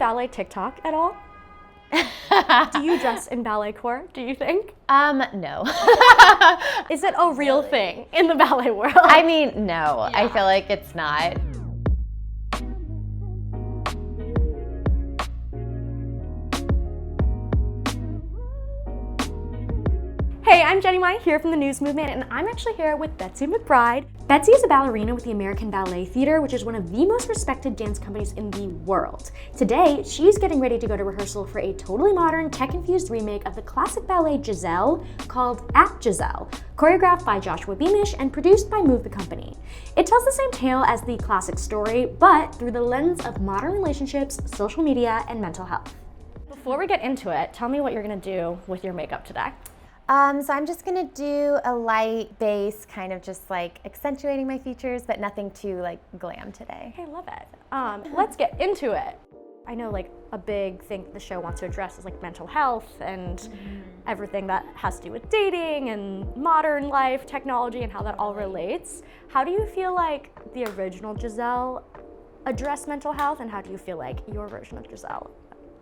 ballet TikTok at all? Do you dress in ballet core, do you think? No. Is it a real thing in the ballet world? I mean, no. Yeah. I feel like it's not. Hey, I'm Jenny Mai here from the News Movement, and I'm actually here with Betsy McBride. Betsy is a ballerina with the American Ballet Theatre, which is one of the most respected dance companies in the world. Today, she's getting ready to go to rehearsal for a totally modern, tech-infused remake of the classic ballet Giselle called At Giselle, choreographed by Joshua Beamish and produced by Move the Company. It tells the same tale as the classic story, but through the lens of modern relationships, social media, and mental health. Before we get into it, tell me what you're gonna do with your makeup today. So I'm just gonna do a light base, kind of just like accentuating my features, but nothing too like glam today. I love it. Let's get into it. I know like a big thing the show wants to address is like mental health and everything that has to do with dating and modern life, technology, and how that all relates. How do you feel like the original Giselle addressed mental health, and how do you feel like your version of Giselle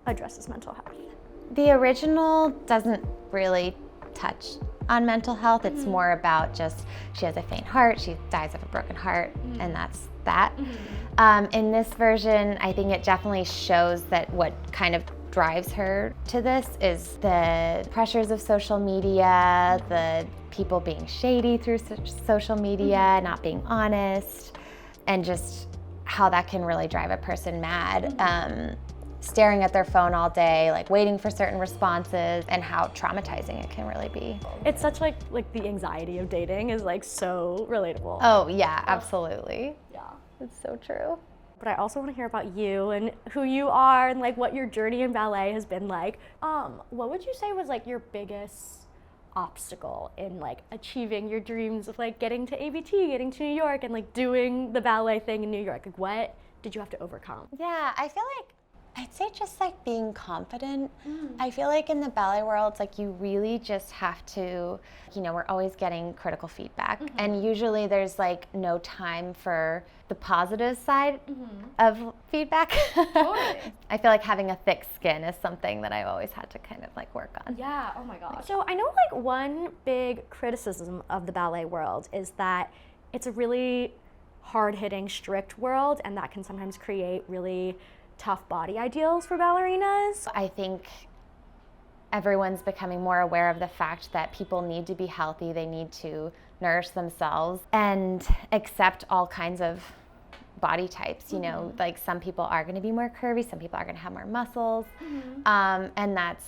addresses mental health? The original doesn't really touch on mental health. It's more about just she has a faint heart, she dies of a broken heart, and that's that. In this version, I think it definitely shows that what kind of drives her to this is the pressures of social media, the people being shady through social media, not being honest, and just how that can really drive a person mad. Staring at their phone all day, like waiting for certain responses, and how traumatizing it can really be. It's such like the anxiety of dating is like so relatable. Oh yeah, absolutely. Yeah. It's so true. But I also want to hear about you and who you are and like what your journey in ballet has been like. What would you say was like your biggest obstacle in like achieving your dreams of like getting to ABT, getting to New York, and like doing the ballet thing in New York? Like what did you have to overcome? Yeah, I feel like I'd say just like being confident. I feel like in the ballet world, it's like you really just have to, you know, we're always getting critical feedback, and usually there's like no time for the positive side of feedback. Totally. I feel like having a thick skin is something that I've always had to kind of like work on. Yeah, oh my God. So I know like one big criticism of the ballet world is that it's a really hard-hitting, strict world, and that can sometimes create really tough body ideals for ballerinas. I think everyone's becoming more aware of the fact that people need to be healthy, they need to nourish themselves and accept all kinds of body types. You know, like some people are going to be more curvy, some people are going to have more muscles, and that's,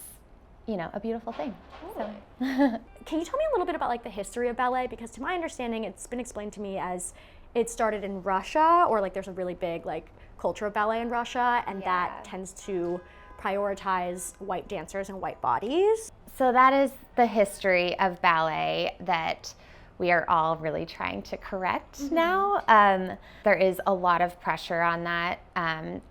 you know, a beautiful thing. Totally. Can you tell me a little bit about like the history of ballet? Because to my understanding, it's been explained to me as it started in Russia, or like there's a really big like culture of ballet in Russia, and that tends to prioritize white dancers and white bodies. So that is the history of ballet that we are all really trying to correct now. There is a lot of pressure on that,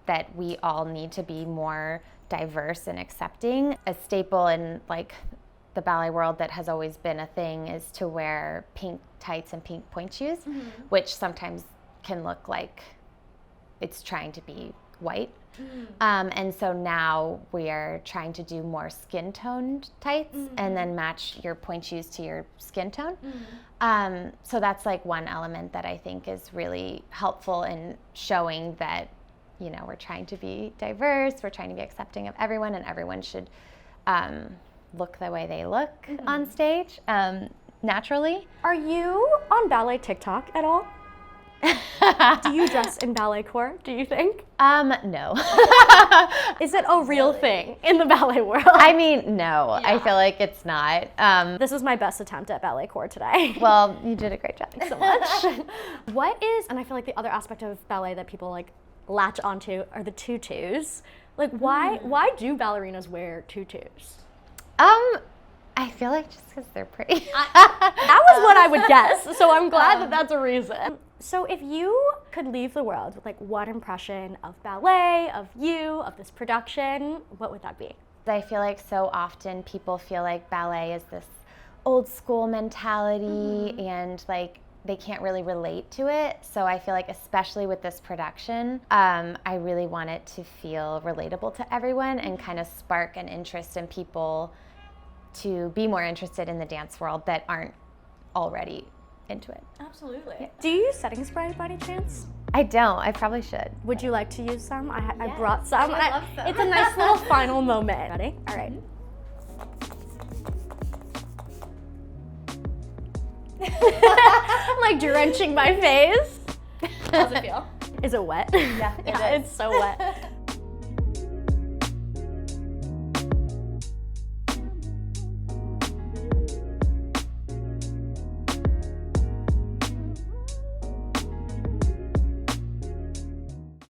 that we all need to be more diverse and accepting. A staple in like the ballet world that has always been a thing is to wear pink tights and pink point shoes, which sometimes can look like it's trying to be white. And so now we are trying to do more skin toned tights and then match your point shoes to your skin tone. So that's like one element that I think is really helpful in showing that, you know, we're trying to be diverse, we're trying to be accepting of everyone, and everyone should look the way they look on stage, naturally. Are you on ballet TikTok at all? Do you dress in ballet core, do you think? No. Is it a real thing in the ballet world? I mean, no. Yeah. I feel like it's not. This is my best attempt at ballet core today. Well, you did a great job. Thanks so much. What is, and I feel like the other aspect of ballet that people like latch onto are the tutus. Like why do ballerinas wear tutus? I feel like just because they're pretty. That was what I would guess, so I'm glad that that's a reason. So if you could leave the world with like one impression of ballet, of you, of this production, what would that be? I feel like so often people feel like ballet is this old school mentality and like they can't really relate to it. So I feel like, especially with this production, I really want it to feel relatable to everyone and kind of spark an interest in people to be more interested in the dance world that aren't already into it. Absolutely. Yeah. Do you use setting spray by any chance? I don't. I probably should. Would you like to use some? I Yes, brought some. I love some. It's a nice little final moment. Ready? All right. I'm like drenching my face. How's it feel? Is it wet? Yeah, Yeah, it's so wet.